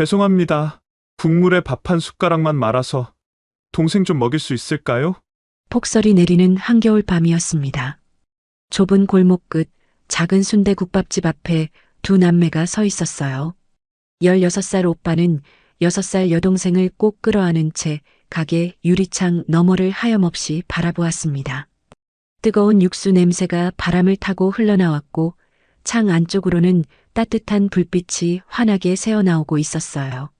죄송합니다. 국물에 밥 한 숟가락만 말아서 동생 좀 먹일 수 있을까요? 폭설이 내리는 한겨울 밤이었습니다. 좁은 골목 끝 작은 순대국밥집 앞에 두 남매가 서 있었어요. 16살 오빠는 6살 여동생을 꼭 끌어안은 채 가게 유리창 너머를 하염없이 바라보았습니다. 뜨거운 육수 냄새가 바람을 타고 흘러나왔고 창 안쪽으로는 따뜻한 불빛이 환하게 새어나오고 있었어요.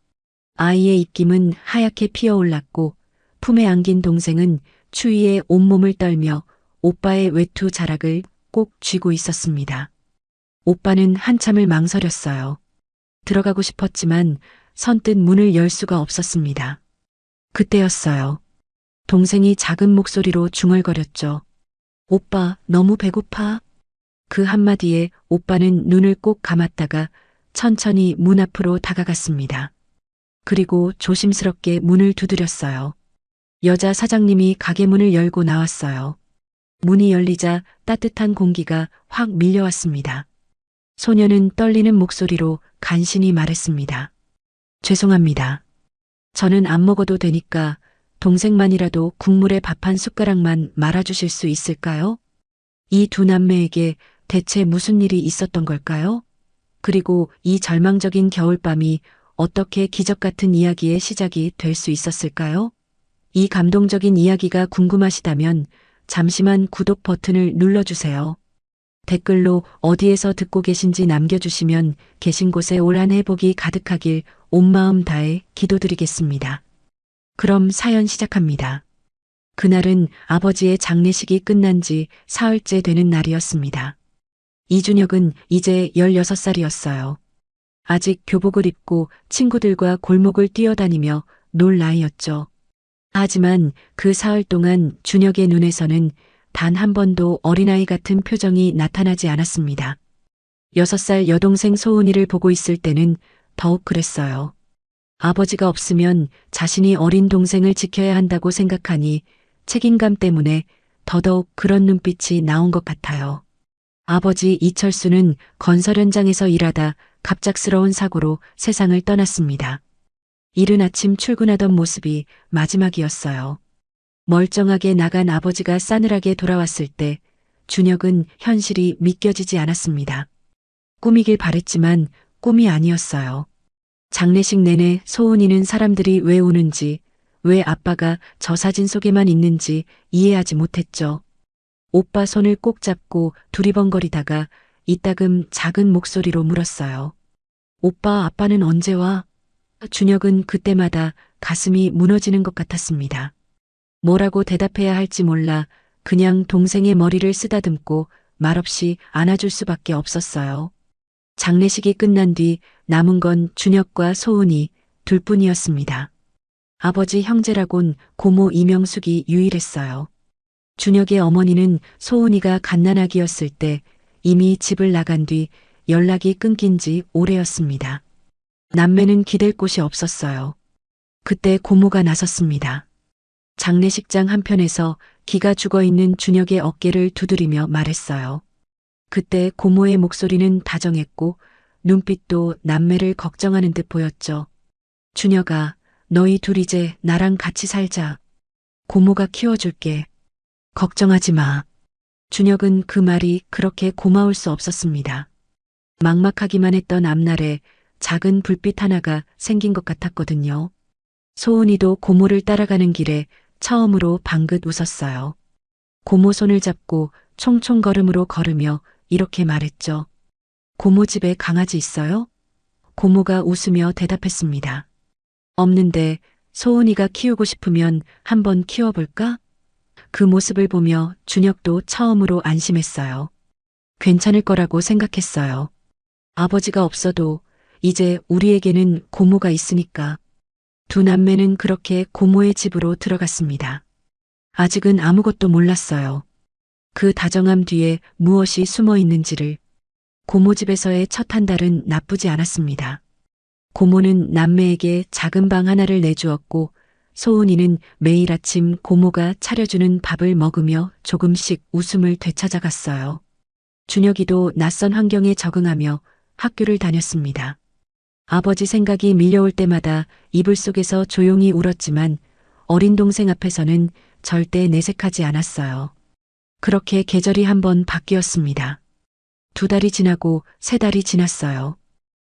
아이의 입김은 하얗게 피어올랐고 품에 안긴 동생은 추위에 온몸을 떨며 오빠의 외투 자락을 꼭 쥐고 있었습니다. 오빠는 한참을 망설였어요. 들어가고 싶었지만 선뜻 문을 열 수가 없었습니다. 그때였어요. 동생이 작은 목소리로 중얼거렸죠. 오빠, 너무 배고파. 그 한마디에 오빠는 눈을 꼭 감았다가 천천히 문 앞으로 다가갔습니다. 그리고 조심스럽게 문을 두드렸어요. 여자 사장님이 가게 문을 열고 나왔어요. 문이 열리자 따뜻한 공기가 확 밀려왔습니다. 소녀는 떨리는 목소리로 간신히 말했습니다. 죄송합니다. 저는 안 먹어도 되니까 동생만이라도 국물에 밥 한 숟가락만 말아주실 수 있을까요? 이 두 남매에게 대체 무슨 일이 있었던 걸까요? 그리고 이 절망적인 겨울밤이 어떻게 기적 같은 이야기의 시작이 될 수 있었을까요? 이 감동적인 이야기가 궁금하시다면 잠시만 구독 버튼을 눌러주세요. 댓글로 어디에서 듣고 계신지 남겨주시면 계신 곳에 올 한 해 복이 가득하길 온 마음 다해 기도드리겠습니다. 그럼 사연 시작합니다. 그날은 아버지의 장례식이 끝난 지 사흘째 되는 날이었습니다. 이준혁은 이제 16살이었어요. 아직 교복을 입고 친구들과 골목을 뛰어다니며 놀 나이였죠. 하지만 그 사흘 동안 준혁의 눈에서는 단 한 번도 어린아이 같은 표정이 나타나지 않았습니다. 6살 여동생 소은이를 보고 있을 때는 더욱 그랬어요. 아버지가 없으면 자신이 어린 동생을 지켜야 한다고 생각하니 책임감 때문에 더더욱 그런 눈빛이 나온 것 같아요. 아버지 이철수는 건설 현장에서 일하다 갑작스러운 사고로 세상을 떠났습니다. 이른 아침 출근하던 모습이 마지막이었어요. 멀쩡하게 나간 아버지가 싸늘하게 돌아왔을 때 준혁은 현실이 믿겨지지 않았습니다. 꿈이길 바랬지만 꿈이 아니었어요. 장례식 내내 소은이는 사람들이 왜 우는지, 왜 아빠가 저 사진 속에만 있는지 이해하지 못했죠. 오빠 손을 꼭 잡고 두리번거리다가 이따금 작은 목소리로 물었어요. 오빠, 아빠는 언제 와? 준혁은 그때마다 가슴이 무너지는 것 같았습니다. 뭐라고 대답해야 할지 몰라 그냥 동생의 머리를 쓰다듬고 말없이 안아줄 수밖에 없었어요. 장례식이 끝난 뒤 남은 건 준혁과 소은이 둘뿐이었습니다. 아버지 형제라곤 고모 이명숙이 유일했어요. 준혁의 어머니는 소은이가 갓난아기였을 때 이미 집을 나간 뒤 연락이 끊긴 지 오래였습니다. 남매는 기댈 곳이 없었어요. 그때 고모가 나섰습니다. 장례식장 한편에서 기가 죽어있는 준혁의 어깨를 두드리며 말했어요. 그때 고모의 목소리는 다정했고 눈빛도 남매를 걱정하는 듯 보였죠. 준혁아, 너희 둘 이제 나랑 같이 살자. 고모가 키워줄게. 걱정하지 마. 준혁은 그 말이 그렇게 고마울 수 없었습니다. 막막하기만 했던 앞날에 작은 불빛 하나가 생긴 것 같았거든요. 소은이도 고모를 따라가는 길에 처음으로 방긋 웃었어요. 고모 손을 잡고 총총 걸음으로 걸으며 이렇게 말했죠. 고모 집에 강아지 있어요? 고모가 웃으며 대답했습니다. 없는데 소은이가 키우고 싶으면 한번 키워볼까? 그 모습을 보며 준혁도 처음으로 안심했어요. 괜찮을 거라고 생각했어요. 아버지가 없어도 이제 우리에게는 고모가 있으니까. 두 남매는 그렇게 고모의 집으로 들어갔습니다. 아직은 아무것도 몰랐어요. 그 다정함 뒤에 무엇이 숨어 있는지를. 고모 집에서의 첫 한 달은 나쁘지 않았습니다. 고모는 남매에게 작은 방 하나를 내주었고 소은이는 매일 아침 고모가 차려주는 밥을 먹으며 조금씩 웃음을 되찾아갔어요. 준혁이도 낯선 환경에 적응하며 학교를 다녔습니다. 아버지 생각이 밀려올 때마다 이불 속에서 조용히 울었지만 어린 동생 앞에서는 절대 내색하지 않았어요. 그렇게 계절이 한번 바뀌었습니다. 2달이 지나고 3달이 지났어요.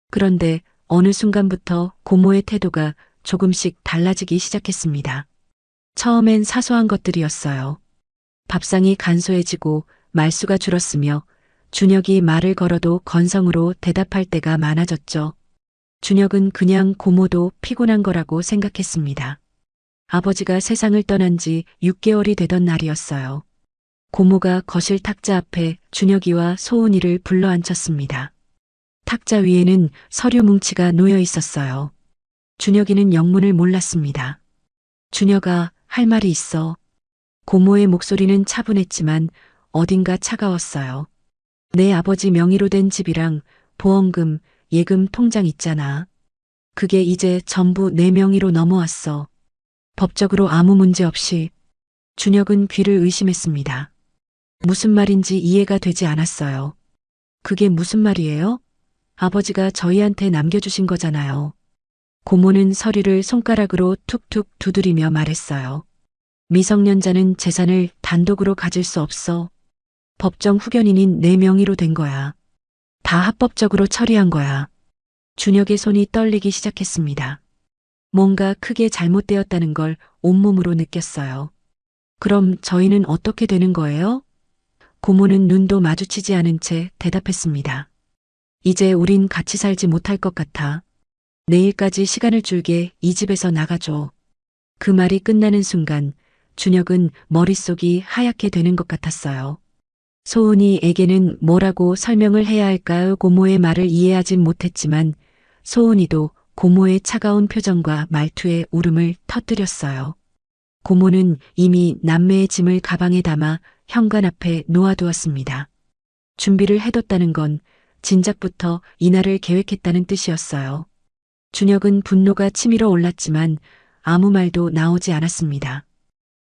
그런데 어느 순간부터 고모의 태도가 조금씩 달라지기 시작했습니다. 처음엔 사소한 것들이었어요. 밥상이 간소해지고 말수가 줄었으며 준혁이 말을 걸어도 건성으로 대답할 때가 많아졌죠. 준혁은 그냥 고모도 피곤한 거라고 생각했습니다. 아버지가 세상을 떠난 지 6개월이 되던 날이었어요. 고모가 거실 탁자 앞에 준혁이와 소은이를 불러 앉혔습니다. 탁자 위에는 서류 뭉치가 놓여 있었어요. 준혁이는 영문을 몰랐습니다. 준혁아, 할 말이 있어. 고모의 목소리는 차분했지만 어딘가 차가웠어요. 내 아버지 명의로 된 집이랑 보험금, 예금 통장 있잖아. 그게 이제 전부 내 명의로 넘어왔어. 법적으로 아무 문제 없이. 준혁은 귀를 의심했습니다. 무슨 말인지 이해가 되지 않았어요. 그게 무슨 말이에요? 아버지가 저희한테 남겨주신 거잖아요. 고모는 서류를 손가락으로 툭툭 두드리며 말했어요. 미성년자는 재산을 단독으로 가질 수 없어. 법정 후견인인 내 명의로 된 거야. 다 합법적으로 처리한 거야. 준혁의 손이 떨리기 시작했습니다. 뭔가 크게 잘못되었다는 걸 온몸으로 느꼈어요. 그럼 저희는 어떻게 되는 거예요? 고모는 눈도 마주치지 않은 채 대답했습니다. 이제 우린 같이 살지 못할 것 같아. 내일까지 시간을 줄게 이 집에서 나가줘. 그 말이 끝나는 순간 준혁은 머릿속이 하얗게 되는 것 같았어요. 소은이에게는 뭐라고 설명을 해야 할까요? 고모의 말을 이해하진 못했지만 소은이도 고모의 차가운 표정과 말투에 울음을 터뜨렸어요. 고모는 이미 남매의 짐을 가방에 담아 현관 앞에 놓아두었습니다. 준비를 해뒀다는 건 진작부터 이날을 계획했다는 뜻이었어요. 준혁은 분노가 치밀어 올랐지만 아무 말도 나오지 않았습니다.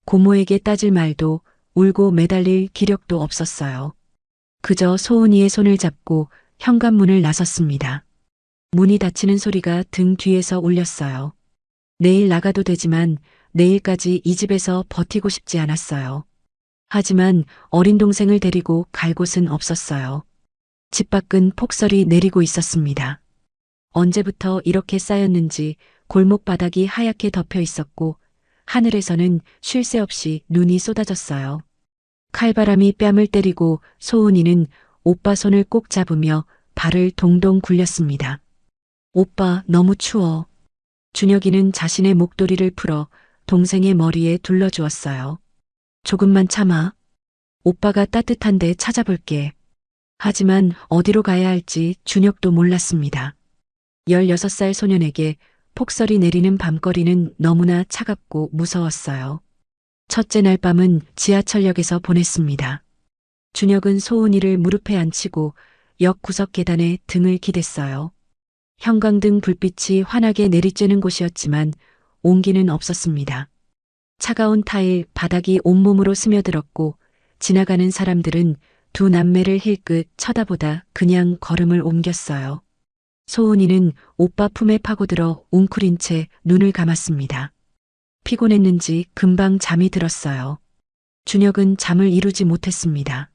고모에게 따질 말도 울고 매달릴 기력도 없었어요. 그저 소은이의 손을 잡고 현관문을 나섰습니다. 문이 닫히는 소리가 등 뒤에서 울렸어요. 내일 나가도 되지만 내일까지 이 집에서 버티고 싶지 않았어요. 하지만 어린 동생을 데리고 갈 곳은 없었어요. 집 밖은 폭설이 내리고 있었습니다. 언제부터 이렇게 쌓였는지 골목 바닥이 하얗게 덮여 있었고 하늘에서는 쉴 새 없이 눈이 쏟아졌어요. 칼바람이 뺨을 때리고 소은이는 오빠 손을 꼭 잡으며 발을 동동 굴렸습니다. 오빠, 너무 추워. 준혁이는 자신의 목도리를 풀어 동생의 머리에 둘러주었어요. 조금만 참아. 오빠가 따뜻한 데 찾아볼게. 하지만 어디로 가야 할지 준혁도 몰랐습니다. 16살 소년에게 폭설이 내리는 밤거리는 너무나 차갑고 무서웠어요. 첫째 날 밤은 지하철역에서 보냈습니다. 준혁은 소은이를 무릎에 앉히고 역 구석 계단에 등을 기댔어요. 형광등 불빛이 환하게 내리쬐는 곳이었지만 온기는 없었습니다. 차가운 타일 바닥이 온몸으로 스며들었고 지나가는 사람들은 두 남매를 힐끗 쳐다보다 그냥 걸음을 옮겼어요. 소은이는 오빠 품에 파고들어 웅크린 채 눈을 감았습니다. 피곤했는지 금방 잠이 들었어요. 준혁은 잠을 이루지 못했습니다.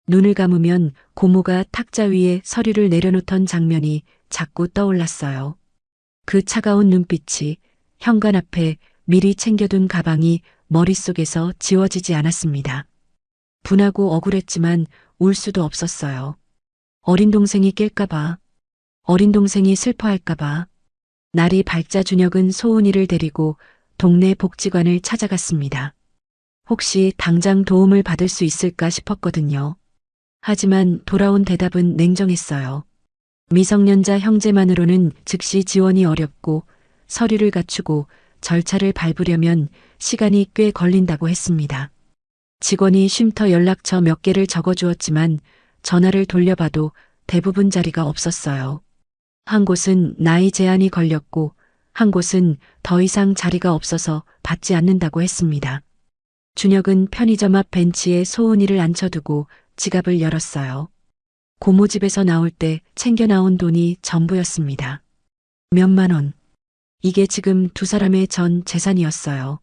눈을 감으면 고모가 탁자 위에 서류를 내려놓던 장면이 자꾸 떠올랐어요. 그 차가운 눈빛이, 현관 앞에 미리 챙겨둔 가방이 머릿속에서 지워지지 않았습니다. 분하고 억울했지만 울 수도 없었어요. 어린 동생이 깰까봐, 어린 동생이 슬퍼할까봐. 날이 밝자 준혁은 소은이를 데리고 동네 복지관을 찾아갔습니다. 혹시 당장 도움을 받을 수 있을까 싶었거든요. 하지만 돌아온 대답은 냉정했어요. 미성년자 형제만으로는 즉시 지원이 어렵고 서류를 갖추고 절차를 밟으려면 시간이 꽤 걸린다고 했습니다. 직원이 쉼터 연락처 몇 개를 적어주었지만 전화를 돌려봐도 대부분 자리가 없었어요. 한 곳은 나이 제한이 걸렸고 한 곳은 더 이상 자리가 없어서 받지 않는다고 했습니다. 준혁은 편의점 앞 벤치에 소은이를 앉혀두고 지갑을 열었어요. 고모 집에서 나올 때 챙겨 나온 돈이 전부였습니다. 몇만 원. 이게 지금 두 사람의 전 재산이었어요.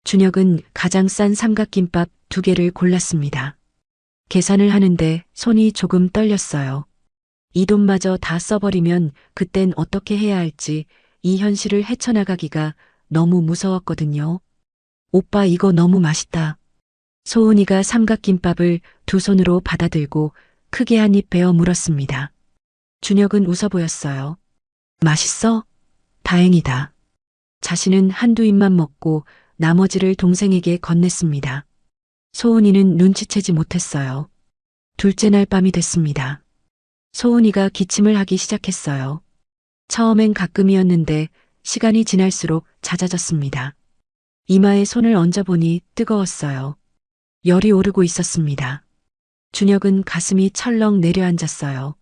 준혁은 가장 싼 삼각김밥 2개를 골랐습니다. 계산을 하는데 손이 조금 떨렸어요. 이 돈마저 다 써버리면 그땐 어떻게 해야 할지 이 현실을 헤쳐나가기가 너무 무서웠거든요. 오빠 이거 너무 맛있다. 소은이가 삼각김밥을 두 손으로 받아들고 크게 한 입 베어 물었습니다. 준혁은 웃어 보였어요. 맛있어? 다행이다. 자신은 한두 입만 먹고 나머지를 동생에게 건넸습니다. 소은이는 눈치채지 못했어요. 둘째 날 밤이 됐습니다. 소은이가 기침을 하기 시작했어요. 처음엔 가끔이었는데 시간이 지날수록 잦아졌습니다. 이마에 손을 얹어보니 뜨거웠어요. 열이 오르고 있었습니다. 준혁은 가슴이 철렁 내려앉았어요.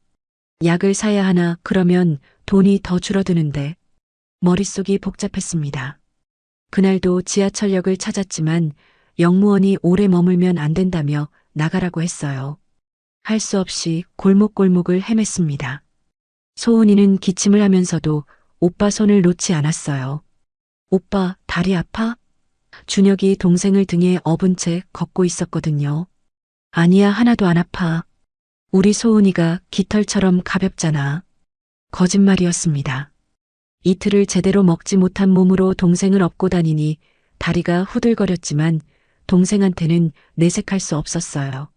약을 사야 하나 그러면 돈이 더 줄어드는데 머릿속이 복잡했습니다. 그날도 지하철역을 찾았지만 영무원이 오래 머물면 안 된다며 나가라고 했어요. 할 수 없이 골목골목을 헤맸습니다. 소은이는 기침을 하면서도 오빠 손을 놓지 않았어요. 오빠, 다리 아파? 준혁이 동생을 등에 업은 채 걷고 있었거든요. 아니야, 하나도 안 아파. 우리 소은이가 깃털처럼 가볍잖아. 거짓말이었습니다. 이틀을 제대로 먹지 못한 몸으로 동생을 업고 다니니 다리가 후들거렸지만 동생한테는 내색할 수 없었어요.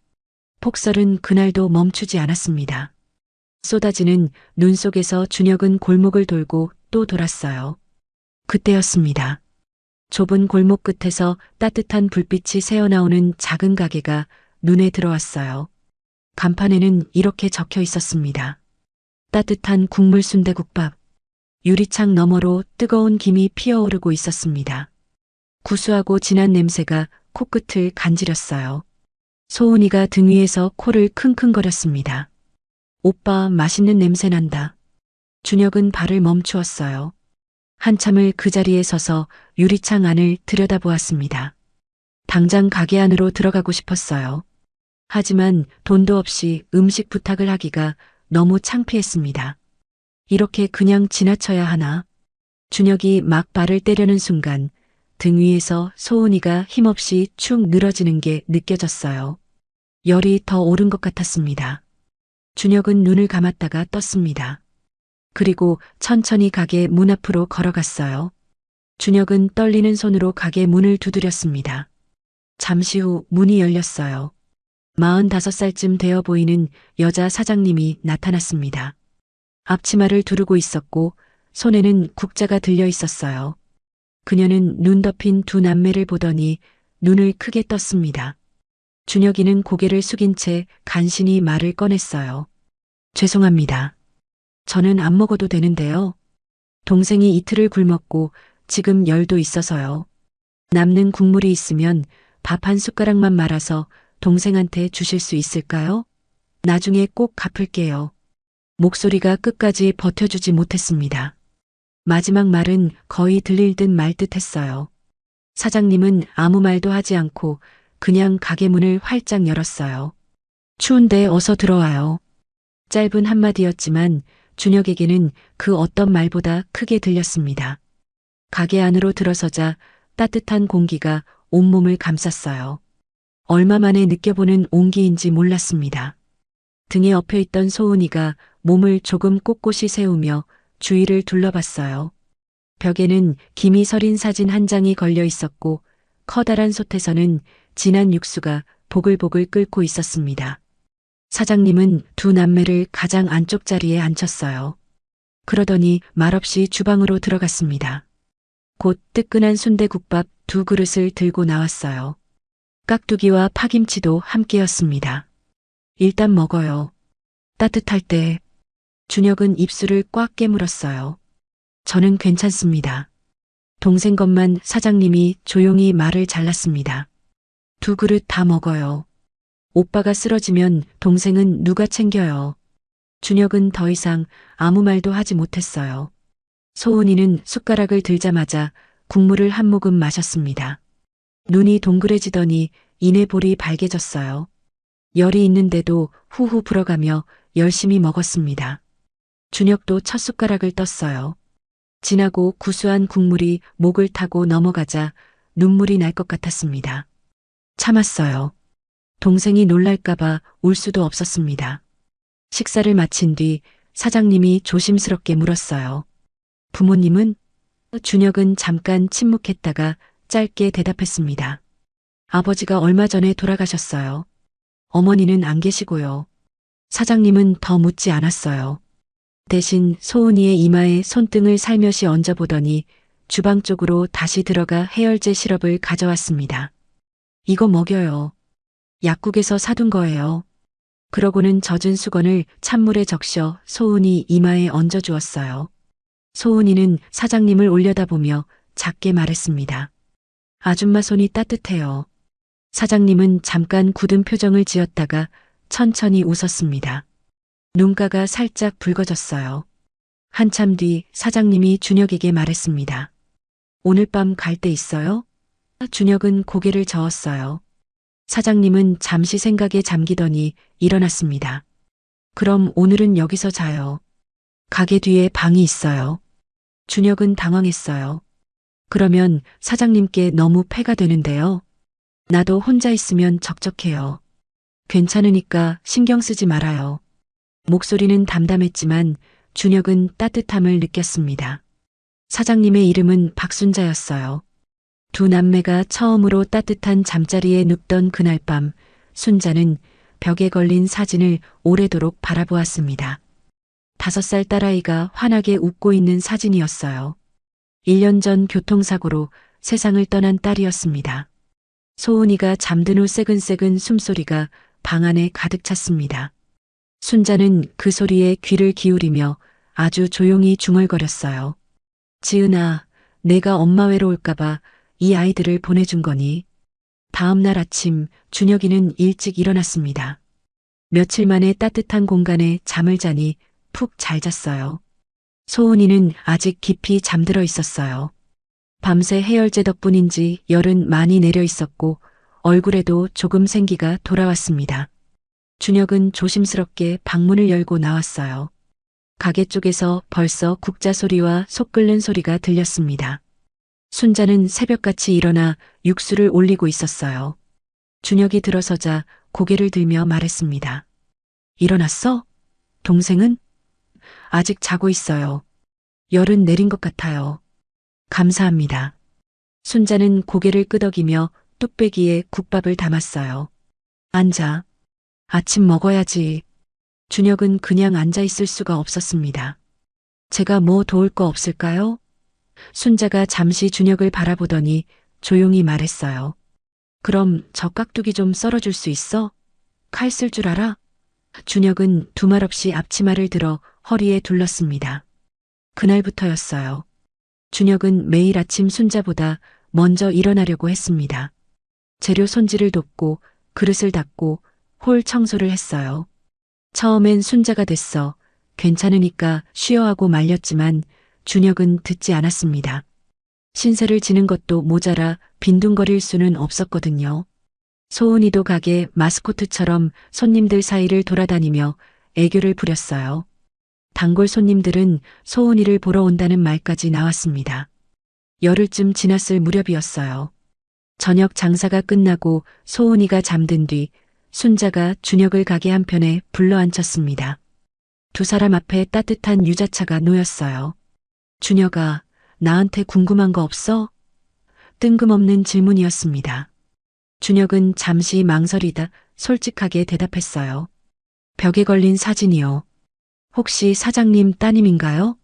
폭설은 그날도 멈추지 않았습니다. 쏟아지는 눈 속에서 준혁은 골목을 돌고 또 돌았어요. 그때였습니다. 좁은 골목 끝에서 따뜻한 불빛이 새어나오는 작은 가게가 눈에 들어왔어요. 간판에는 이렇게 적혀 있었습니다. 따뜻한 국물 순대국밥. 유리창 너머로 뜨거운 김이 피어오르고 있었습니다. 구수하고 진한 냄새가 코끝을 간지렸어요. 소은이가 등 위에서 코를 킁킁거렸습니다. 오빠, 맛있는 냄새 난다. 준혁은 발을 멈추었어요. 한참을 그 자리에 서서 유리창 안을 들여다보았습니다. 당장 가게 안으로 들어가고 싶었어요. 하지만 돈도 없이 음식 부탁을 하기가 너무 창피했습니다. 이렇게 그냥 지나쳐야 하나? 준혁이 막 발을 떼려는 순간 등 위에서 소은이가 힘없이 축 늘어지는 게 느껴졌어요. 열이 더 오른 것 같았습니다. 준혁은 눈을 감았다가 떴습니다. 그리고 천천히 가게 문 앞으로 걸어갔어요. 준혁은 떨리는 손으로 가게 문을 두드렸습니다. 잠시 후 문이 열렸어요. 45살쯤 되어 보이는 여자 사장님이 나타났습니다. 앞치마를 두르고 있었고 손에는 국자가 들려 있었어요. 그녀는 눈 덮인 두 남매를 보더니 눈을 크게 떴습니다. 준혁이는 고개를 숙인 채 간신히 말을 꺼냈어요. 죄송합니다. 저는 안 먹어도 되는데요. 동생이 이틀을 굶었고 지금 열도 있어서요. 남는 국물이 있으면 밥 한 숟가락만 말아서 동생한테 주실 수 있을까요? 나중에 꼭 갚을게요. 목소리가 끝까지 버텨주지 못했습니다. 마지막 말은 거의 들릴 듯 말 듯 했어요. 사장님은 아무 말도 하지 않고 그냥 가게 문을 활짝 열었어요. 추운데 어서 들어와요. 짧은 한마디였지만 준혁에게는 그 어떤 말보다 크게 들렸습니다. 가게 안으로 들어서자 따뜻한 공기가 온몸을 감쌌어요. 얼마 만에 느껴보는 온기인지 몰랐습니다. 등에 엎여있던 소은이가 몸을 조금 꼿꼿이 세우며 주위를 둘러봤어요. 벽에는 김이 서린 사진 한 장이 걸려 있었고 커다란 솥에서는 진한 육수가 보글보글 끓고 있었습니다. 사장님은 두 남매를 가장 안쪽 자리에 앉혔어요. 그러더니 말없이 주방으로 들어갔습니다. 곧 뜨끈한 순대국밥 2그릇을 들고 나왔어요. 깍두기와 파김치도 함께였습니다. 일단 먹어요. 따뜻할 때. 준혁은 입술을 꽉 깨물었어요. 저는 괜찮습니다. 동생 것만 사장님이 조용히 말을 잘랐습니다. 2그릇 다 먹어요. 오빠가 쓰러지면 동생은 누가 챙겨요. 준혁은 더 이상 아무 말도 하지 못했어요. 소은이는 숟가락을 들자마자 국물을 한 모금 마셨습니다. 눈이 동그래지더니 이내 볼이 발개졌어요. 열이 있는데도 후후 불어가며 열심히 먹었습니다. 준혁도 첫 숟가락을 떴어요. 진하고 구수한 국물이 목을 타고 넘어가자 눈물이 날 것 같았습니다. 참았어요. 동생이 놀랄까봐 울 수도 없었습니다. 식사를 마친 뒤 사장님이 조심스럽게 물었어요. 부모님은? 준혁은 잠깐 침묵했다가 짧게 대답했습니다. 아버지가 얼마 전에 돌아가셨어요. 어머니는 안 계시고요. 사장님은 더 묻지 않았어요. 대신 소은이의 이마에 손등을 살며시 얹어보더니 주방 쪽으로 다시 들어가 해열제 시럽을 가져왔습니다. 이거 먹여요. 약국에서 사둔 거예요. 그러고는 젖은 수건을 찬물에 적셔 소은이 이마에 얹어주었어요. 소은이는 사장님을 올려다보며 작게 말했습니다. 아줌마 손이 따뜻해요. 사장님은 잠깐 굳은 표정을 지었다가 천천히 웃었습니다. 눈가가 살짝 붉어졌어요. 한참 뒤 사장님이 준혁에게 말했습니다. 오늘 밤 갈 데 있어요? 준혁은 고개를 저었어요. 사장님은 잠시 생각에 잠기더니 일어났습니다. 그럼 오늘은 여기서 자요. 가게 뒤에 방이 있어요. 준혁은 당황했어요. 그러면 사장님께 너무 폐가 되는데요. 나도 혼자 있으면 적적해요. 괜찮으니까 신경 쓰지 말아요. 목소리는 담담했지만 준혁은 따뜻함을 느꼈습니다. 사장님의 이름은 박순자였어요. 두 남매가 처음으로 따뜻한 잠자리에 눕던 그날 밤, 순자는 벽에 걸린 사진을 오래도록 바라보았습니다. 5살 딸아이가 환하게 웃고 있는 사진이었어요. 1년 전 교통사고로 세상을 떠난 딸이었습니다. 소은이가 잠든 후 새근새근 숨소리가 방 안에 가득 찼습니다. 순자는 그 소리에 귀를 기울이며 아주 조용히 중얼거렸어요. 지은아, 내가 엄마 외로울까봐 이 아이들을 보내준 거니? 다음 날 아침 준혁이는 일찍 일어났습니다. 며칠 만에 따뜻한 공간에 잠을 자니 푹 잘 잤어요. 소은이는 아직 깊이 잠들어 있었어요. 밤새 해열제 덕분인지 열은 많이 내려 있었고 얼굴에도 조금 생기가 돌아왔습니다. 준혁은 조심스럽게 방문을 열고 나왔어요. 가게 쪽에서 벌써 국자 소리와 속 끓는 소리가 들렸습니다. 순자는 새벽같이 일어나 육수를 올리고 있었어요. 준혁이 들어서자 고개를 들며 말했습니다. 일어났어? 동생은? 아직 자고 있어요. 열은 내린 것 같아요. 감사합니다. 순자는 고개를 끄덕이며 뚝배기에 국밥을 담았어요. 앉아. 아침 먹어야지. 준혁은 그냥 앉아 있을 수가 없었습니다. 제가 뭐 도울 거 없을까요? 순자가 잠시 준혁을 바라보더니 조용히 말했어요. 그럼 저 깍두기 좀 썰어줄 수 있어? 칼 쓸 줄 알아? 준혁은 두말 없이 앞치마를 들어 허리에 둘렀습니다. 그날부터였어요. 준혁은 매일 아침 순자보다 먼저 일어나려고 했습니다. 재료 손질을 돕고 그릇을 닦고 홀 청소를 했어요. 처음엔 순자가 됐어. 괜찮으니까 쉬어 하고 말렸지만 준혁은 듣지 않았습니다. 신세를 지는 것도 모자라 빈둥거릴 수는 없었거든요. 소은이도 가게 마스코트처럼 손님들 사이를 돌아다니며 애교를 부렸어요. 단골 손님들은 소은이를 보러 온다는 말까지 나왔습니다. 열흘쯤 지났을 무렵이었어요. 저녁 장사가 끝나고 소은이가 잠든 뒤 순자가 준혁을 가게 한편에 불러앉혔습니다. 두 사람 앞에 따뜻한 유자차가 놓였어요. 준혁아, 나한테 궁금한 거 없어? 뜬금없는 질문이었습니다. 준혁은 잠시 망설이다 솔직하게 대답했어요. 벽에 걸린 사진이요. 혹시 사장님 따님인가요?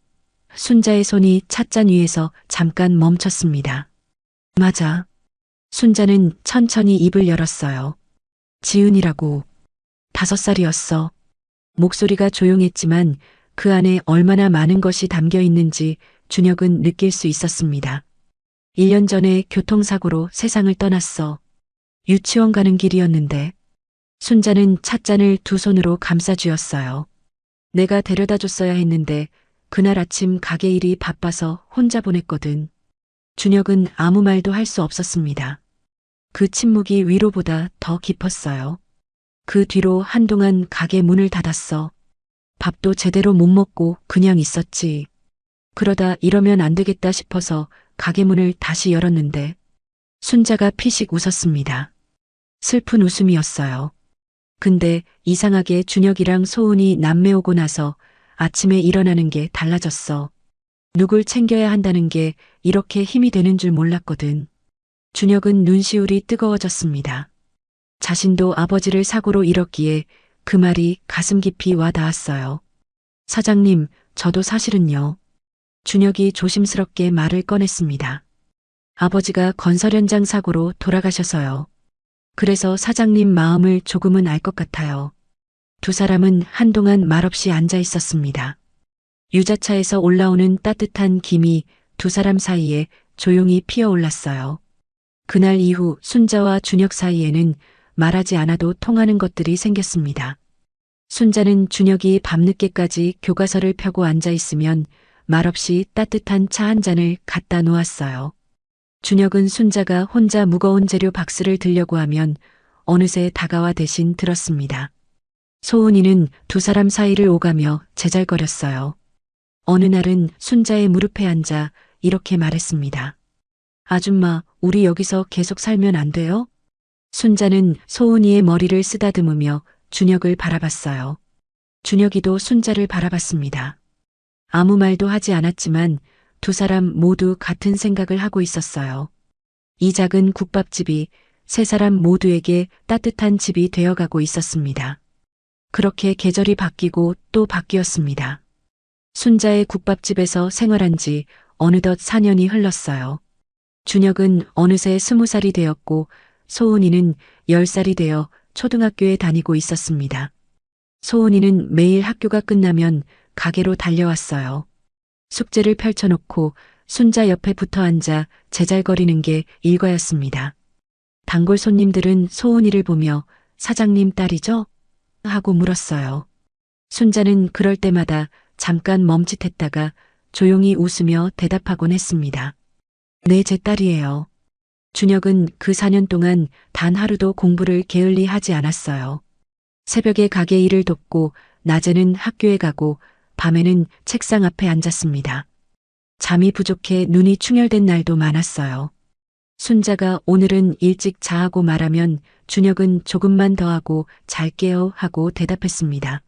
순자의 손이 찻잔 위에서 잠깐 멈췄습니다. 맞아. 순자는 천천히 입을 열었어요. 지은이라고. 5살이었어. 목소리가 조용했지만 그 안에 얼마나 많은 것이 담겨 있는지 준혁은 느낄 수 있었습니다. 1년 전에 교통사고로 세상을 떠났어. 유치원 가는 길이었는데. 순자는 찻잔을 두 손으로 감싸쥐었어요. 내가 데려다 줬어야 했는데 그날 아침 가게 일이 바빠서 혼자 보냈거든. 준혁은 아무 말도 할 수 없었습니다. 그 침묵이 위로보다 더 깊었어요. 그 뒤로 한동안 가게 문을 닫았어. 밥도 제대로 못 먹고 그냥 있었지. 그러다 이러면 안 되겠다 싶어서 가게 문을 다시 열었는데 순자가 피식 웃었습니다. 슬픈 웃음이었어요. 근데 이상하게 준혁이랑 소은이 남매 오고 나서 아침에 일어나는 게 달라졌어. 누굴 챙겨야 한다는 게 이렇게 힘이 되는 줄 몰랐거든. 준혁은 눈시울이 뜨거워졌습니다. 자신도 아버지를 사고로 잃었기에 그 말이 가슴 깊이 와 닿았어요. 사장님, 저도 사실은요. 준혁이 조심스럽게 말을 꺼냈습니다. 아버지가 건설 현장 사고로 돌아가셔서요. 그래서 사장님 마음을 조금은 알 것 같아요. 두 사람은 한동안 말없이 앉아 있었습니다. 유자차에서 올라오는 따뜻한 김이 두 사람 사이에 조용히 피어올랐어요. 그날 이후 순자와 준혁 사이에는 말하지 않아도 통하는 것들이 생겼습니다. 순자는 준혁이 밤늦게까지 교과서를 펴고 앉아 있으면 말없이 따뜻한 차 한 잔을 갖다 놓았어요. 준혁은 순자가 혼자 무거운 재료 박스를 들려고 하면 어느새 다가와 대신 들었습니다. 소은이는 두 사람 사이를 오가며 제잘거렸어요. 어느 날은 순자의 무릎에 앉아 이렇게 말했습니다. 아줌마, 우리 여기서 계속 살면 안 돼요? 순자는 소은이의 머리를 쓰다듬으며 준혁을 바라봤어요. 준혁이도 순자를 바라봤습니다. 아무 말도 하지 않았지만 두 사람 모두 같은 생각을 하고 있었어요. 이 작은 국밥집이 세 사람 모두에게 따뜻한 집이 되어가고 있었습니다. 그렇게 계절이 바뀌고 또 바뀌었습니다. 순자의 국밥집에서 생활한 지 어느덧 4년이 흘렀어요. 준혁은 어느새 20살이 되었고 소은이는 10살이 되어 초등학교에 다니고 있었습니다. 소은이는 매일 학교가 끝나면 가게로 달려왔어요. 숙제를 펼쳐놓고 순자 옆에 붙어 앉아 제잘거리는 게 일과였습니다. 단골 손님들은 소은이를 보며 사장님 딸이죠? 하고 물었어요. 순자는 그럴 때마다 잠깐 멈칫했다가 조용히 웃으며 대답하곤 했습니다. 네, 제 딸이에요. 준혁은 그 4년 동안 단 하루도 공부를 게을리 하지 않았어요. 새벽에 가게 일을 돕고 낮에는 학교에 가고 밤에는 책상 앞에 앉았습니다. 잠이 부족해 눈이 충혈된 날도 많았어요. 순자가 오늘은 일찍 자하고 말하면 준혁은 조금만 더 하고 잘게요 하고 대답했습니다.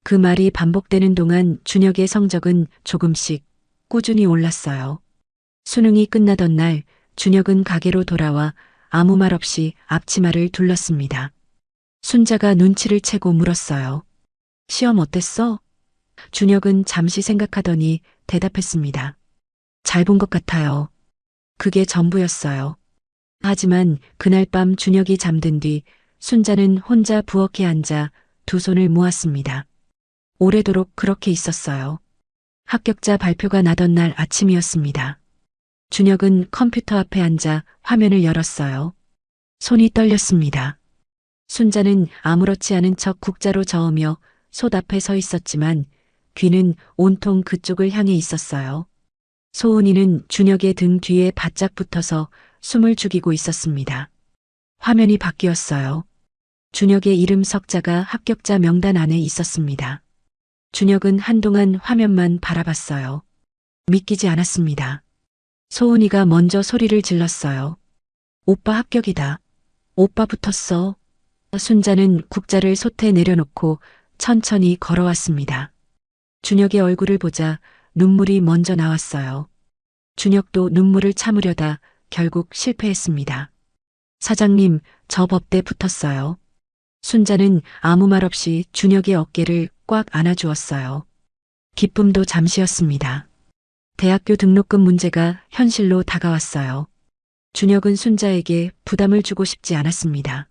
그 말이 반복되는 동안 준혁의 성적은 조금씩 꾸준히 올랐어요. 수능이 끝나던 날 준혁은 가게로 돌아와 아무 말 없이 앞치마를 둘렀습니다. 순자가 눈치를 채고 물었어요. 시험 어땠어? 준혁은 잠시 생각하더니 대답했습니다. 잘 본 것 같아요. 그게 전부였어요. 하지만 그날 밤 준혁이 잠든 뒤 순자는 혼자 부엌에 앉아 두 손을 모았습니다. 오래도록 그렇게 있었어요. 합격자 발표가 나던 날 아침이었습니다. 준혁은 컴퓨터 앞에 앉아 화면을 열었어요. 손이 떨렸습니다. 순자는 아무렇지 않은 척 국자로 저으며 솥 앞에 서 있었지만 귀는 온통 그쪽을 향해 있었어요. 소은이는 준혁의 등 뒤에 바짝 붙어서 숨을 죽이고 있었습니다. 화면이 바뀌었어요. 준혁의 이름 석자가 합격자 명단 안에 있었습니다. 준혁은 한동안 화면만 바라봤어요. 믿기지 않았습니다. 소은이가 먼저 소리를 질렀어요. 오빠 합격이다. 오빠 붙었어. 순자는 국자를 솥에 내려놓고 천천히 걸어왔습니다. 준혁의 얼굴을 보자 눈물이 먼저 나왔어요. 준혁도 눈물을 참으려다 결국 실패했습니다. 사장님, 저 법대 붙었어요. 순자는 아무 말 없이 준혁의 어깨를 꽉 안아주었어요. 기쁨도 잠시였습니다. 대학교 등록금 문제가 현실로 다가왔어요. 준혁은 순자에게 부담을 주고 싶지 않았습니다.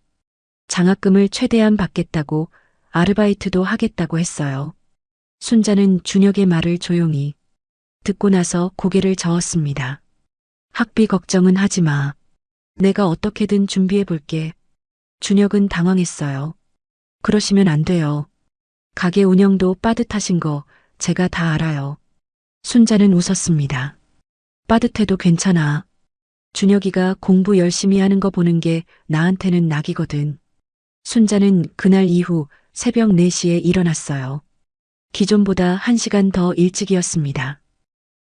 장학금을 최대한 받겠다고 아르바이트도 하겠다고 했어요. 순자는 준혁의 말을 조용히 듣고 나서 고개를 저었습니다. 학비 걱정은 하지 마. 내가 어떻게든 준비해 볼게. 준혁은 당황했어요. 그러시면 안 돼요. 가게 운영도 빠듯하신 거 제가 다 알아요. 순자는 웃었습니다. 빠듯해도 괜찮아. 준혁이가 공부 열심히 하는 거 보는 게 나한테는 낙이거든. 순자는 그날 이후 새벽 4시에 일어났어요. 기존보다 1시간 더 일찍이었습니다.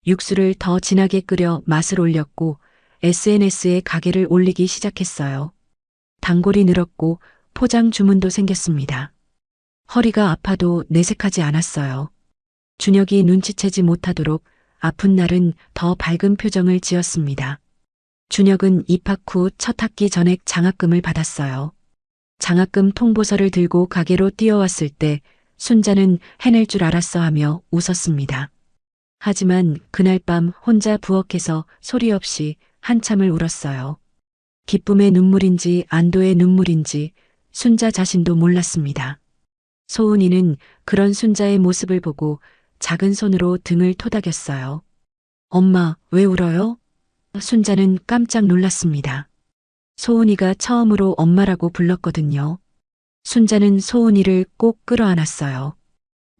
육수를 더 진하게 끓여 맛을 올렸고 SNS에 가게를 올리기 시작했어요. 단골이 늘었고 포장 주문도 생겼습니다. 허리가 아파도 내색하지 않았어요. 준혁이 눈치채지 못하도록 아픈 날은 더 밝은 표정을 지었습니다. 준혁은 입학 후 첫 학기 전액 장학금을 받았어요. 장학금 통보서를 들고 가게로 뛰어왔을 때 순자는 해낼 줄 알았어 하며 웃었습니다. 하지만 그날 밤 혼자 부엌에서 소리 없이 한참을 울었어요. 기쁨의 눈물인지 안도의 눈물인지 순자 자신도 몰랐습니다. 소은이는 그런 순자의 모습을 보고 작은 손으로 등을 토닥였어요. 엄마, 왜 울어요? 순자는 깜짝 놀랐습니다. 소은이가 처음으로 엄마라고 불렀거든요. 순자는 소은이를 꼭 끌어안았어요.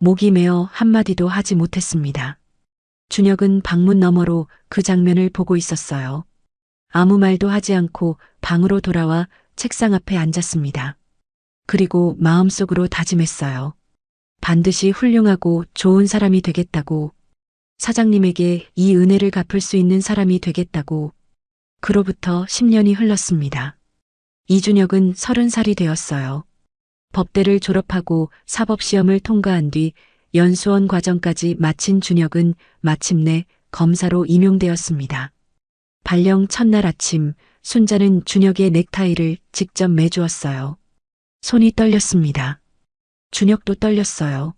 목이 메어 한마디도 하지 못했습니다. 준혁은 방문 너머로 그 장면을 보고 있었어요. 아무 말도 하지 않고 방으로 돌아와 책상 앞에 앉았습니다. 그리고 마음속으로 다짐했어요. 반드시 훌륭하고 좋은 사람이 되겠다고, 사장님에게 이 은혜를 갚을 수 있는 사람이 되겠다고. 그로부터 10년이 흘렀습니다. 이준혁은 30살이 되었어요. 법대를 졸업하고 사법시험을 통과한 뒤 연수원 과정까지 마친 준혁은 마침내 검사로 임용되었습니다. 발령 첫날 아침, 순자는 준혁의 넥타이를 직접 매주었어요. 손이 떨렸습니다. 준혁도 떨렸어요.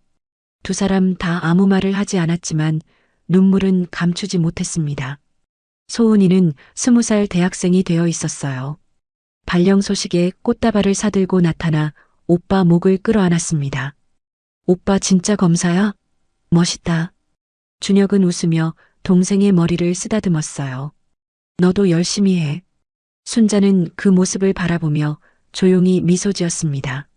두 사람 다 아무 말을 하지 않았지만 눈물은 감추지 못했습니다. 소은이는 20살 대학생이 되어 있었어요. 발령 소식에 꽃다발을 사들고 나타나 오빠 목을 끌어안았습니다. 오빠 진짜 검사야? 멋있다. 준혁은 웃으며 동생의 머리를 쓰다듬었어요. 너도 열심히 해. 순자는 그 모습을 바라보며 조용히 미소 지었습니다.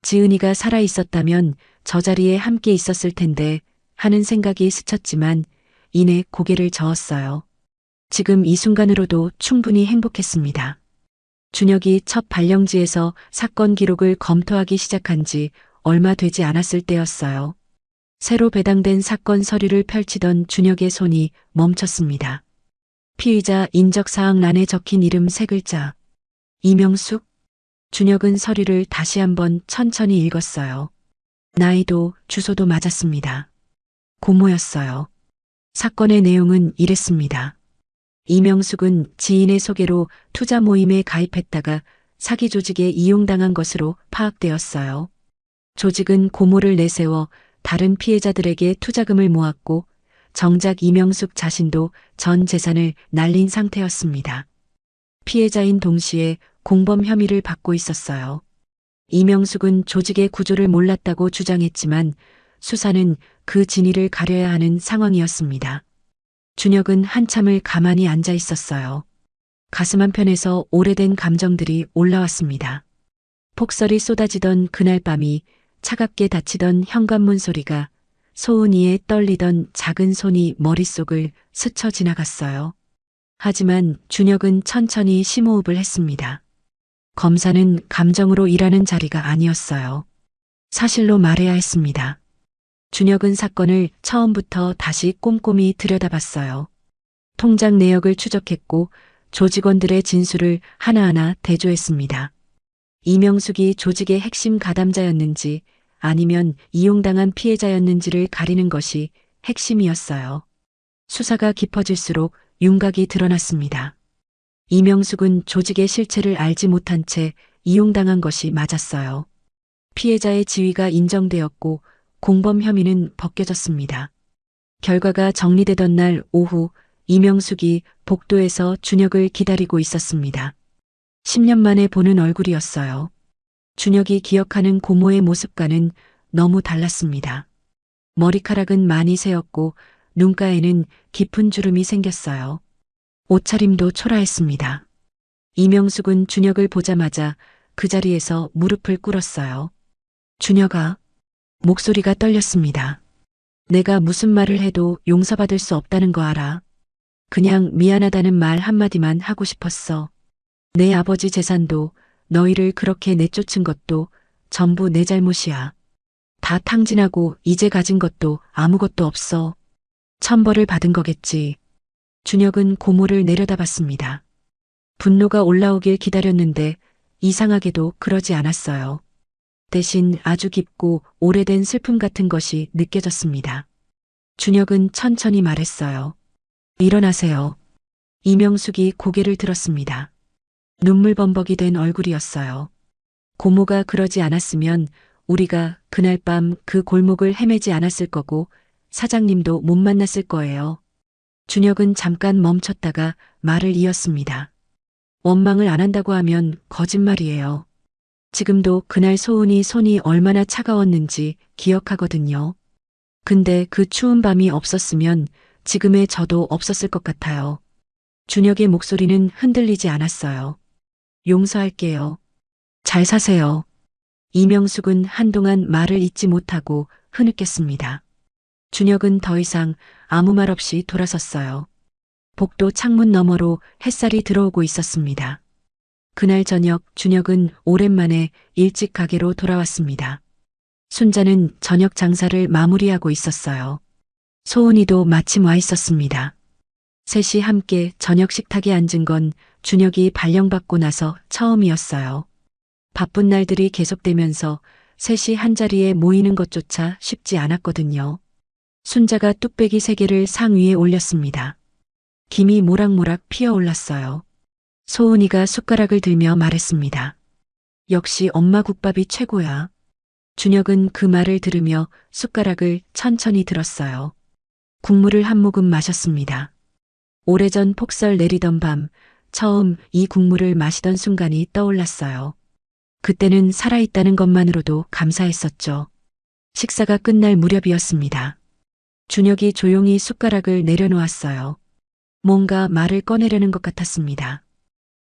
지은이가 살아 있었다면 저 자리에 함께 있었을 텐데 하는 생각이 스쳤지만 이내 고개를 저었어요. 지금 이 순간으로도 충분히 행복했습니다. 준혁이 첫 발령지에서 사건 기록을 검토하기 시작한 지 얼마 되지 않았을 때였어요. 새로 배당된 사건 서류를 펼치던 준혁의 손이 멈췄습니다. 피의자 인적사항란에 적힌 이름 3글자. 이명숙? 준혁은 서류를 다시 한번 천천히 읽었어요. 나이도 주소도 맞았습니다. 고모였어요. 사건의 내용은 이랬습니다. 이명숙은 지인의 소개로 투자 모임에 가입했다가 사기 조직에 이용당한 것으로 파악되었어요. 조직은 고모를 내세워 다른 피해자들에게 투자금을 모았고 정작 이명숙 자신도 전 재산을 날린 상태였습니다. 피해자인 동시에 공범 혐의를 받고 있었어요. 이명숙은 조직의 구조를 몰랐다고 주장했지만 수사는 그 진위를 가려야 하는 상황이었습니다. 준혁은 한참을 가만히 앉아 있었어요. 가슴 한편에서 오래된 감정들이 올라왔습니다. 폭설이 쏟아지던 그날 밤이 차갑게 닫히던 현관문 소리가 소은이의 떨리던 작은 손이 머릿속을 스쳐 지나갔어요. 하지만 준혁은 천천히 심호흡을 했습니다. 검사는 감정으로 일하는 자리가 아니었어요. 사실로 말해야 했습니다. 준혁은 사건을 처음부터 다시 꼼꼼히 들여다봤어요. 통장 내역을 추적했고 조직원들의 진술을 하나하나 대조했습니다. 이명숙이 조직의 핵심 가담자였는지 아니면 이용당한 피해자였는지를 가리는 것이 핵심이었어요. 수사가 깊어질수록 윤곽이 드러났습니다. 이명숙은 조직의 실체를 알지 못한 채 이용당한 것이 맞았어요. 피해자의 지위가 인정되었고 공범 혐의는 벗겨졌습니다. 결과가 정리되던 날 오후 이명숙이 복도에서 준혁을 기다리고 있었습니다. 10년 만에 보는 얼굴이었어요. 준혁이 기억하는 고모의 모습과는 너무 달랐습니다. 머리카락은 많이 새었고 눈가에는 깊은 주름이 생겼어요. 옷차림도 초라했습니다. 이명숙은 준혁을 보자마자 그 자리에서 무릎을 꿇었어요. 준혁아. 목소리가 떨렸습니다. 내가 무슨 말을 해도 용서받을 수 없다는 거 알아. 그냥 미안하다는 말 한마디만 하고 싶었어. 내 아버지 재산도 너희를 그렇게 내쫓은 것도 전부 내 잘못이야. 다 탕진하고 이제 가진 것도 아무것도 없어. 천벌을 받은 거겠지. 준혁은 고모를 내려다봤습니다. 분노가 올라오길 기다렸는데 이상하게도 그러지 않았어요. 대신 아주 깊고 오래된 슬픔 같은 것이 느껴졌습니다. 준혁은 천천히 말했어요. 일어나세요. 이명숙이 고개를 들었습니다. 눈물범벅이 된 얼굴이었어요. 고모가 그러지 않았으면 우리가 그날 밤 그 골목을 헤매지 않았을 거고 사장님도 못 만났을 거예요. 준혁은 잠깐 멈췄다가 말을 이었습니다. 원망을 안 한다고 하면 거짓말이에요. 지금도 그날 소은이 손이 얼마나 차가웠는지 기억하거든요. 근데 그 추운 밤이 없었으면 지금의 저도 없었을 것 같아요. 준혁의 목소리는 흔들리지 않았어요. 용서할게요. 잘 사세요. 이명숙은 한동안 말을 잇지 못하고 흐느꼈습니다. 준혁은 더 이상 아무 말 없이 돌아섰어요. 복도 창문 너머로 햇살이 들어오고 있었습니다. 그날 저녁 준혁은 오랜만에 일찍 가게로 돌아왔습니다. 순자는 저녁 장사를 마무리하고 있었어요. 소은이도 마침 와 있었습니다. 셋이 함께 저녁 식탁에 앉은 건 준혁이 발령받고 나서 처음이었어요. 바쁜 날들이 계속되면서 셋이 한자리에 모이는 것조차 쉽지 않았거든요. 순자가 뚝배기 3개를 상 위에 올렸습니다. 김이 모락모락 피어올랐어요. 소은이가 숟가락을 들며 말했습니다. 역시 엄마 국밥이 최고야. 준혁은 그 말을 들으며 숟가락을 천천히 들었어요. 국물을 한 모금 마셨습니다. 오래전 폭설 내리던 밤 처음 이 국물을 마시던 순간이 떠올랐어요. 그때는 살아있다는 것만으로도 감사했었죠. 식사가 끝날 무렵이었습니다. 준혁이 조용히 숟가락을 내려놓았어요. 뭔가 말을 꺼내려는 것 같았습니다.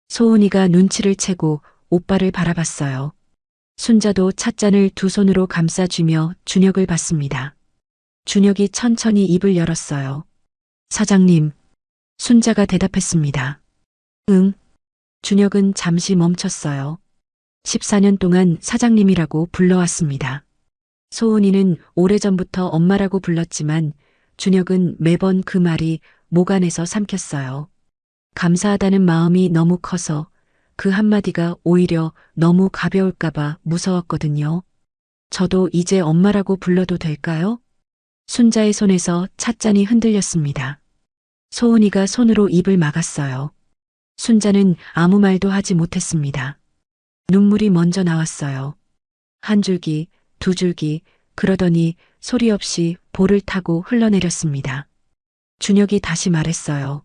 소은이가 눈치를 채고 오빠를 바라봤어요. 순자도 찻잔을 두 손으로 감싸쥐며 준혁을 봤습니다. 준혁이 천천히 입을 열었어요. 사장님. 순자가 대답했습니다. 응. 준혁은 잠시 멈췄어요. 14년 동안 사장님이라고 불러왔습니다. 소은이는 오래전부터 엄마라고 불렀지만 준혁은 매번 그 말이 목 안에서 삼켰어요. 감사하다는 마음이 너무 커서 그 한마디가 오히려 너무 가벼울까봐 무서웠거든요. 저도 이제 엄마라고 불러도 될까요? 순자의 손에서 찻잔이 흔들렸습니다. 소은이가 손으로 입을 막았어요. 순자는 아무 말도 하지 못했습니다. 눈물이 먼저 나왔어요. 한 줄기, 두 줄기, 그러더니 소리 없이 볼을 타고 흘러내렸습니다. 준혁이 다시 말했어요.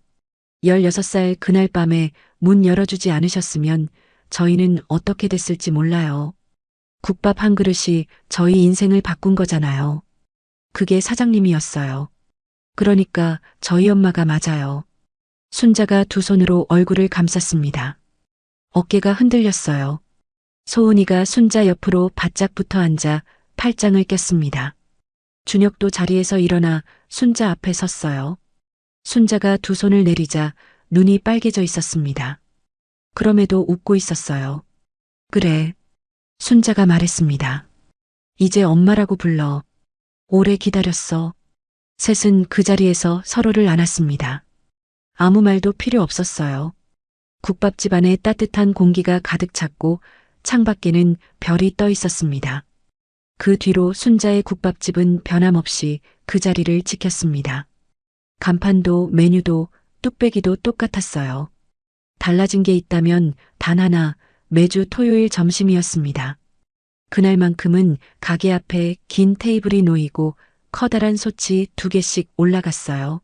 16살 그날 밤에 문 열어주지 않으셨으면 저희는 어떻게 됐을지 몰라요. 국밥 한 그릇이 저희 인생을 바꾼 거잖아요. 그게 사장님이었어요. 그러니까 저희 엄마가 맞아요. 순자가 두 손으로 얼굴을 감쌌습니다. 어깨가 흔들렸어요. 소은이가 순자 옆으로 바짝 붙어 앉아 팔짱을 꼈습니다. 준혁도 자리에서 일어나 순자 앞에 섰어요. 순자가 두 손을 내리자 눈이 빨개져 있었습니다. 그럼에도 웃고 있었어요. 그래. 순자가 말했습니다. 이제 엄마라고 불러. 오래 기다렸어. 셋은 그 자리에서 서로를 안았습니다. 아무 말도 필요 없었어요. 국밥집 안에 따뜻한 공기가 가득 찼고 창밖에는 별이 떠 있었습니다. 그 뒤로 순자의 국밥집은 변함없이 그 자리를 지켰습니다. 간판도 메뉴도 뚝배기도 똑같았어요. 달라진 게 있다면 단 하나, 매주 토요일 점심이었습니다. 그날만큼은 가게 앞에 긴 테이블이 놓이고 커다란 솥이 2개씩 올라갔어요.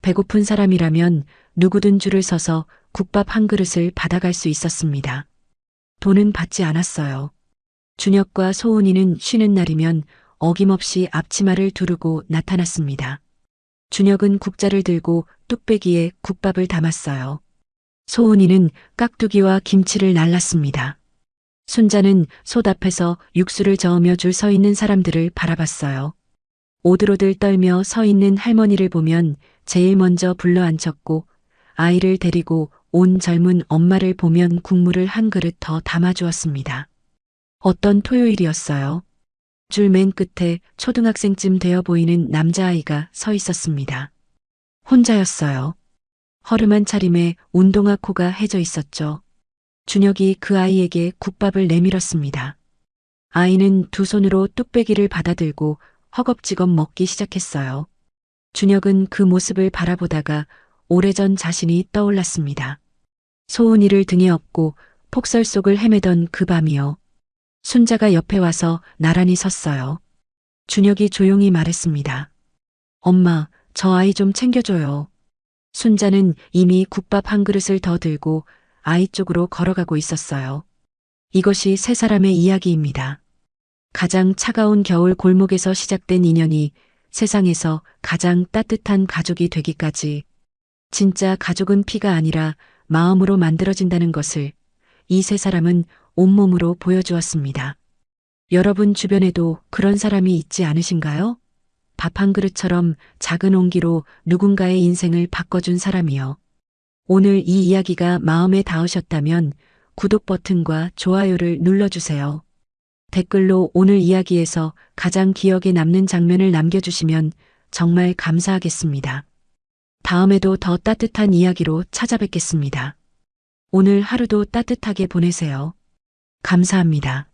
배고픈 사람이라면 누구든 줄을 서서 국밥 한 그릇을 받아갈 수 있었습니다. 돈은 받지 않았어요. 준혁과 소은이는 쉬는 날이면 어김없이 앞치마를 두르고 나타났습니다. 준혁은 국자를 들고 뚝배기에 국밥을 담았어요. 소은이는 깍두기와 김치를 날랐습니다. 순자는 솥 앞에서 육수를 저으며 줄 서 있는 사람들을 바라봤어요. 오들오들 떨며 서 있는 할머니를 보면 제일 먼저 불러 앉혔고 아이를 데리고 온 젊은 엄마를 보면 국물을 한 그릇 더 담아주었습니다. 어떤 토요일이었어요. 줄 맨 끝에 초등학생쯤 되어 보이는 남자아이가 서 있었습니다. 혼자였어요. 허름한 차림에 운동화 코가 해져 있었죠. 준혁이 그 아이에게 국밥을 내밀었습니다. 아이는 두 손으로 뚝배기를 받아들고 허겁지겁 먹기 시작했어요. 준혁은 그 모습을 바라보다가 오래전 자신이 떠올랐습니다. 소은이를 등에 업고 폭설 속을 헤매던 그 밤이요. 순자가 옆에 와서 나란히 섰어요. 준혁이 조용히 말했습니다. 엄마, 저 아이 좀 챙겨줘요. 순자는 이미 국밥 한 그릇을 더 들고 아이 쪽으로 걸어가고 있었어요. 이것이 세 사람의 이야기입니다. 가장 차가운 겨울 골목에서 시작된 인연이 세상에서 가장 따뜻한 가족이 되기까지, 진짜 가족은 피가 아니라 마음으로 만들어진다는 것을 이 세 사람은 온몸으로 보여주었습니다. 여러분 주변에도 그런 사람이 있지 않으신가요? 밥 한 그릇처럼 작은 온기로 누군가의 인생을 바꿔준 사람이요. 오늘 이 이야기가 마음에 닿으셨다면 구독 버튼과 좋아요를 눌러주세요. 댓글로 오늘 이야기에서 가장 기억에 남는 장면을 남겨주시면 정말 감사하겠습니다. 다음에도 더 따뜻한 이야기로 찾아뵙겠습니다. 오늘 하루도 따뜻하게 보내세요. 감사합니다.